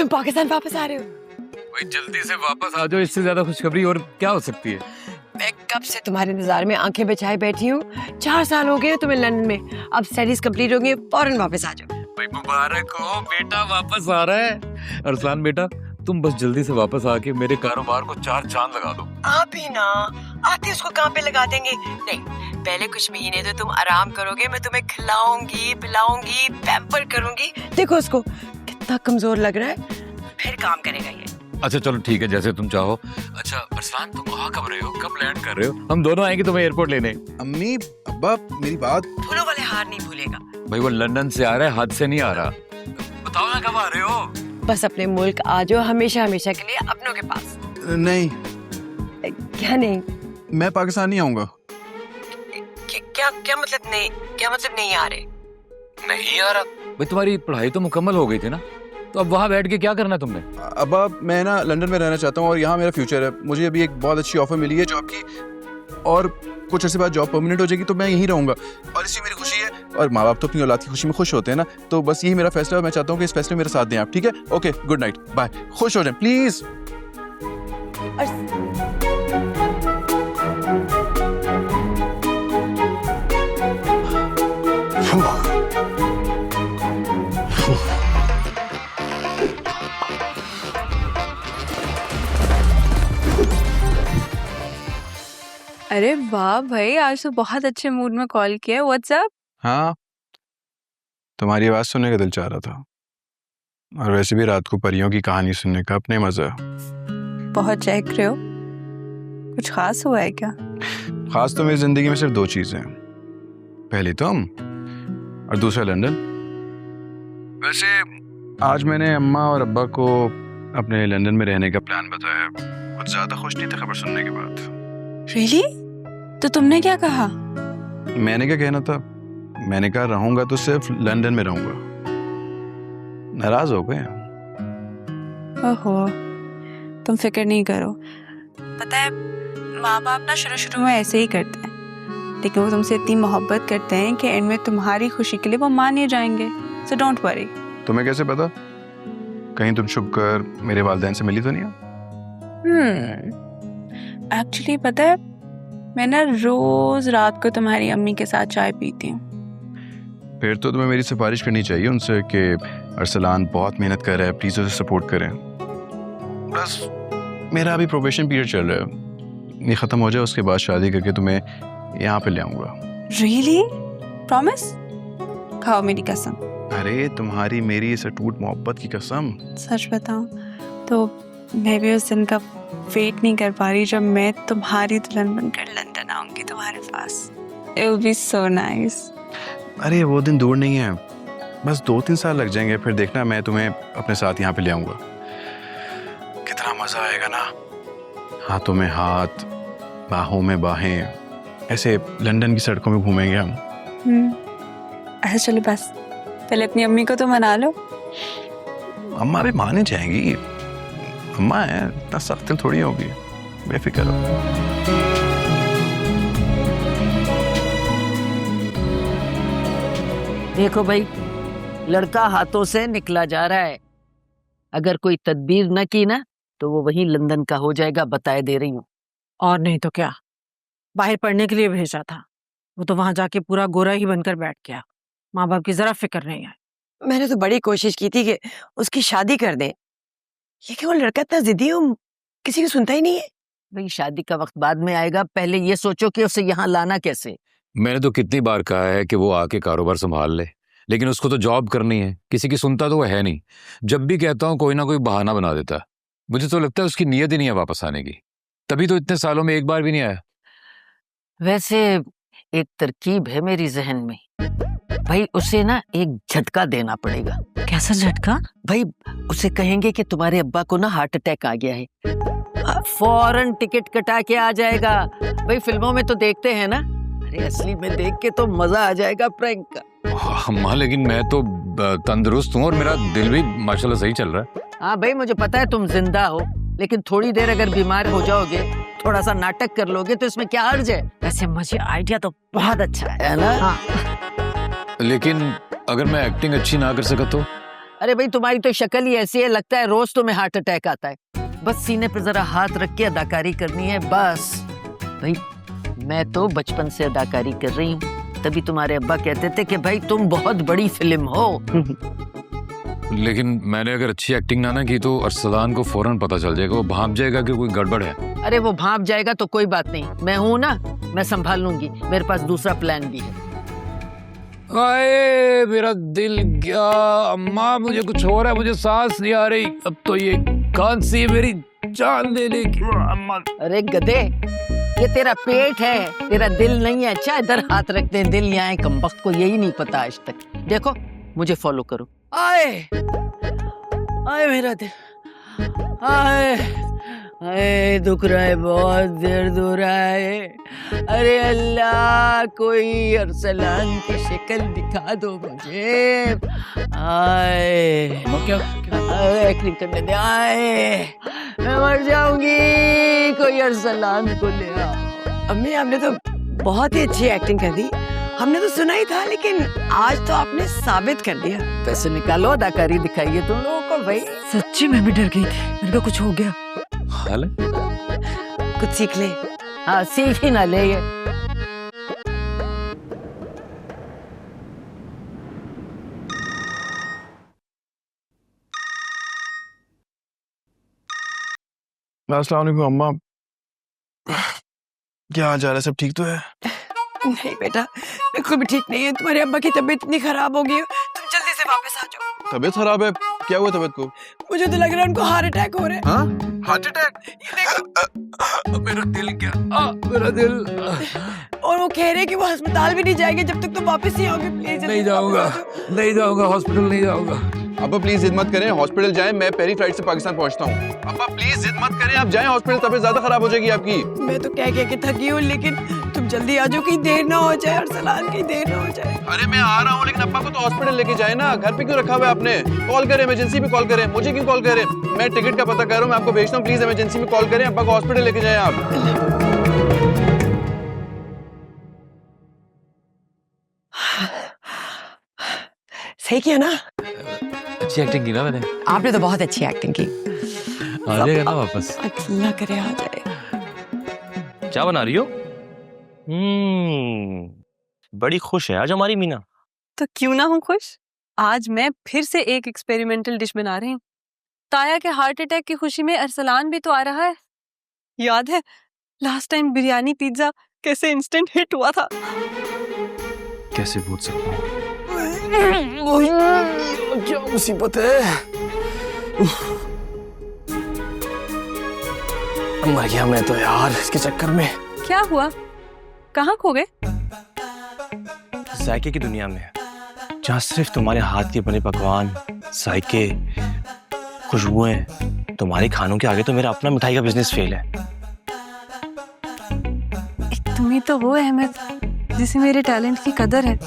तुम पाकिस्तान वापस आ रहे हो? भाई जल्दी से वापस आ जाओ, इससे ज्यादा खुशखबरी और क्या हो सकती है। मैं कब से तुम्हारे इंतजार में आंखें बिछाए बैठी हूँ। 4 साल हो गए तुम्हें लंदन में, अब स्टडीज कंप्लीट होंगी, फौरन वापस आ जाओ। भाई मुबारक हो, बेटा वापस आ रहा है। अरसलान बेटा, तुम बस जल्दी से वापस आके मेरे कारोबार को 4 चांद लगा दो। आप ही ना आते उसको कहाँ पे लगा देंगे। नहीं, पहले कुछ महीने तो तुम आराम करोगे, मैं तुम्हें खिलाऊंगी पिलाऊंगी पैम्पर करूंगी। देखो उसको कितना कमजोर लग रहा है, फिर काम करेगा ये। अच्छा चलो ठीक है, जैसे तुम चाहो। अच्छा अरसलान, तुम वहाँ कब रहे हो, कब लैंड कर रहे हो? हम दोनों आएंगे तुम्हें एयरपोर्ट लेने। अम्मी अब्बा मेरी बात। फूलों वाले हार नहीं भूलेगा। भाई वो लंदन से आ रहा है, हाथ से नहीं आ रहा। बताओ ना कब आ रहे हो? बस अपने मुल्क आ जाओ, हमेशा हमेशा के लिए अपनों के पास। नहीं, क्या नहीं? मैं पाकिस्तान नहीं आऊंगा। क्या मतलब नहीं? क्या मतलब नहीं आ रहे? नहीं आ रहा? भाई तुम्हारी पढ़ाई तो मुकम्मल हो गई थी ना, तो अब वहाँ बैठ के क्या करना तुमने? अब्बा मैं ना लंदन में रहना चाहता हूँ और यहाँ मेरा फ्यूचर है। मुझे अभी एक बहुत अच्छी ऑफर मिली है जॉब की, और कुछ अर्से बाद जॉब परमानेंट हो जाएगी तो मैं यहीं रहूंगा, और इसी मेरी खुशी है। और माँ बाप तो अपनी औलाद की खुशी में खुश होते हैं ना, तो बस यही मेरा फैसला है। मैं चाहता हूँ कि इस फैसले में मेरा साथ दें आप, ठीक है? ओके, गुड नाइट, बाय, खुश हो जाएं प्लीज। अरे वाह भाई, आज तो बहुत अच्छे मूड में कॉल किया। व्हाट्सअप? हाँ, तुम्हारी आवाज सुनने का दिल चाह रहा था, और वैसे भी रात को परियों की कहानी सुनने का अपने मजा है। बहुत चेक रहे हो, कुछ खास हुआ है क्या? खास तो मेरी जिंदगी में सिर्फ 2 चीजें हैं, पहली तुम और दूसरा लंदन। वैसे आज मैंने अम्मा और अब्बा को अपने लंदन में रहने का प्लान बताया। कुछ ज्यादा खुश नहीं थे खबर सुनने के बाद। रियली? तो तुमने क्या कहा? मैंने क्या कहना था, मैंने कहा रहूंगा तो सिर्फ लंदन में रहूंगा। नाराज हो गए। ओहो, तुम फिक्र नहीं करो। पता है, माँ बाप ना शुरू में ऐसे ही करते हैं, लेकिन वो तुमसे इतनी मोहब्बत करते हैं कि एंड में तुम्हारी खुशी के लिए वो मान ही जाएंगे। So don't worry. तुम्हें कैसे पता? कहीं तुम छुप कर मेरे वालिदैन से मिली तो नहीं? एक्चुअली पता है, मैं ना रोज रात को तुम्हारी अम्मी के साथ चाय पीती हूँ। फिर तो तुम्हें मेरी सिफारिश करनी चाहिए उनसे कि अरसलान बहुत मेहनत कर रहा है, प्लीज उसे सपोर्ट करें। बस मेरा अभी प्रोबेशन पीरियड चल रहा है, ये खत्म हो जाए उसके बाद शादी करके तुम्हें यहाँ पे ले आऊंगा। रियली? प्रॉमिस? खाओ मेरी कसम। अरे तुम्हारी मेरी इस अटूट मोहब्बत की कसम। सच बताऊं तो मैं भी उस दिन का वेट नहीं कर पा रही जब मैं तुम्हारी दुल्हन बनकर लंदन आऊंगी तुम्हारे पास। It will be so nice. अरे वो दिन दूर नहीं है, बस 2-3 साल लग जाएंगे, फिर देखना मैं तुम्हें अपने साथ यहाँ पे ले आऊंगा। कितना मजा आएगा ना, हाथों में हाथ बाहों में बाहें, ऐसे लंदन की सड़कों में घूमेंगे हम। अच्छा चलो, बस पहले अपनी अम्मी को तो मना लो। अम्मा भी मान ही जाएंगी, अम्मा है, इतना सख्त दिल थोड़ी होगी, बेफिक्र हो। देखो भाई, लड़का हाथों से निकला जा रहा है। अगर कोई तदबीर न की ना तो वो वहीं लंदन का हो जाएगा, बताए दे रही हूँ। और नहीं तो क्या, बाहर पढ़ने के लिए भेजा था, वो तो वहां जाके पूरा गोरा ही बनकर बैठ गया। माँ बाप की जरा फिक्र नहीं है। मैंने तो बड़ी कोशिश की थी कि उसकी शादी कर दें, लेकिन वो लड़का इतना जिद्दी हो, किसी की सुनता ही नहीं है। भाई शादी का वक्त बाद में आएगा, पहले ये सोचो कि उसे यहाँ लाना कैसे। मैंने तो कितनी बार कहा है कि वो आके कारोबार संभाल ले, लेकिन उसको तो जॉब करनी है, किसी की सुनता तो वो है नहीं। जब भी कहता हूँ कोई ना कोई बहाना बना देता है। मुझे तो लगता है उसकी नीयत ही नहीं है वापस आने की, तभी तो इतने सालों में एक बार भी नहीं आया। वैसे एक तरकीब है मेरी जहन में, भाई उसे ना एक झटका देना पड़ेगा। कैसा झटका? भाई उसे कहेंगे कि तुम्हारे अब्बा को ना हार्ट अटैक आ गया है, फौरन टिकट कटा के आ जाएगा। भाई फिल्मों में तो देखते हैं ना, अरे असली में देख के तो मजा आ जाएगा प्रैंक का। अम्मा लेकिन मैं तो तंदुरुस्त हूँ और मेरा दिल भी माशाल्लाह सही चल रहा है। हाँ भाई मुझे पता है तुम जिंदा हो, लेकिन थोड़ी देर अगर बीमार हो जाओगे, थोड़ा सा नाटक कर लोगे तो इसमें क्या हर्ज है। वैसे मुझे आइडिया तो बहुत अच्छा है ना? हाँ। लेकिन अगर मैं एक्टिंग अच्छी ना कर सका तो? अरे भाई तुम्हारी तो शक्ल ही ऐसी है, लगता है रोज तुम्हें हार्ट अटैक आता है। बस सीने पे जरा हाथ रख के अदाकारी करनी है बस। भाई मैं तो बचपन से अदाकारी कर रही हूँ, तभी तुम्हारे अब्बा कहते थे कि भाई तुम बहुत बड़ी फिल्म हो। लेकिन मैंने अगर अच्छी एक्टिंग ना की तो अरसलान को फौरन पता चल जाएगा, वो भांप जाएगा कि कोई गड़बड़ है। अरे वो भांप जाएगा तो कोई बात नहीं, मैं हूं ना, मैं संभाल लूंगी, मेरे पास दूसरा प्लान भी है। आए मेरा दिल गया, अम्मा मुझे कुछ हो रहा है, मुझे सांस नहीं आ रही। अब तो ये खांसी मेरी जान ले लेगी। अम्मा अरे गधे, ये तेरा पेट है, तेरा दिल नहीं है। अच्छा इधर हाथ रखते हैं, दिल यहाँ है, कमबख्त को यही नहीं पता आज तक। देखो मुझे फॉलो करो। आए आए मेरा दिल, आए आए दुख रहा है, बहुत दर्द हो रहा है। अरे अल्लाह कोई अरसलान की शक्ल दिखा दो मुझे। आए क्या एक्टिंग करने दे, आए मैं मर जाऊंगी, कोई अरसलान को ले आओ। अम्मी आपने तो बहुत ही अच्छी एक्टिंग कर दी, हमने तो सुना ही था, लेकिन आज तो आपने साबित कर दिया। पैसे निकालो, अदाकारी दिखाइए तुम लोगों को। भाई सच्ची मैं भी डर गई थी, मेरे को कुछ हो गया। हाल है? कुछ सीख ले। हाँ सीख ही ना ले ये। अस्सलाम वालेकुम अम्मा, क्या हाल चाल है? सब ठीक तो है? नहीं बेटा, बिल्कुल भी ठीक नहीं है। तुम्हारे अब्बा की तबीयत इतनी खराब हो गई है, तुम जल्दी से वापस आ जाओ। तबीयत खराब है? क्या हुआ तबीयत को? मुझे तो लग रहा है उनको हार्ट अटैक हो रहा है। हाँ हार्ट अटैक? ये देखो। मेरा दिल क्या, मेरा दिल। और वो कह रहे हैं कि वो अस्पताल भी नहीं जाएंगे जब तक तुम वापस नहीं आओगे। प्लीज नहीं जाऊंगा, नहीं जाऊंगा, हॉस्पिटल नहीं जाऊंगा। अब्बा प्लीज जिद मत करें, हॉस्पिटल जाएं, मैं पहली फ्लाइट से पाकिस्तान पहुंचता हूँ। अब्बा प्लीज जिद मत करें, आप जाएं हॉस्पिटल, तबीयत ज्यादा खराब हो जाएगी आपकी। मैं तो कह के थकी हूँ, लेकिन तुम जल्दी आ जाओ, कहीं देर ना हो जाए, अरसलान कहीं देर ना हो जाए। अरे मैं आ रहा हूँ, लेकिन अब्बा को तो हॉस्पिटल लेके जाए ना, घर पे क्यों रखा हुआ है आपने? कॉल करें, इमरजेंसी में कॉल करें, मुझे क्यों कॉल करें? मैं टिकट का पता कर रहा हूँ, मैं आपको भेजता हूँ, प्लीज इमरजेंसी में कॉल करें, अब्बा को हॉस्पिटल लेके जाए आप। सही किया ना? अच्छी एक्टिंग की ना मैंने। आपने तो बहुत अच्छी एक्टिंग की। आ जाएगा ना वापस? अल्लाह करे आ जाए। क्या बना रही हो? बड़ी खुश है आज हमारी मीना। तो क्यों ना हूँ खुश। आज मैं फिर से एक एक्सपेरिमेंटल डिश बना रही हूँ। ताया के हार्ट अटैक की खुशी में अरसलान भी तो आ रहा है। याद है लास्ट टाइम बिरयानी पिज्जा कैसे इंस्टेंट हिट हुआ था। कैसे भूल सकता हूँ? क्या मुसीबत है। मर गया मैं तो यार इसके चक्कर में। क्या हुआ, कहाँ खो गए? जायके की दुनिया में, जहाँ सिर्फ तुम्हारे हाथ के बने पकवान, जायके, खुशबुएं, तुम्हारे खानों के आगे तो मेरा अपना मिठाई का बिजनेस फेल है। तुम ही तो वो अहमद जिसे मेरे टैलेंट की कदर है।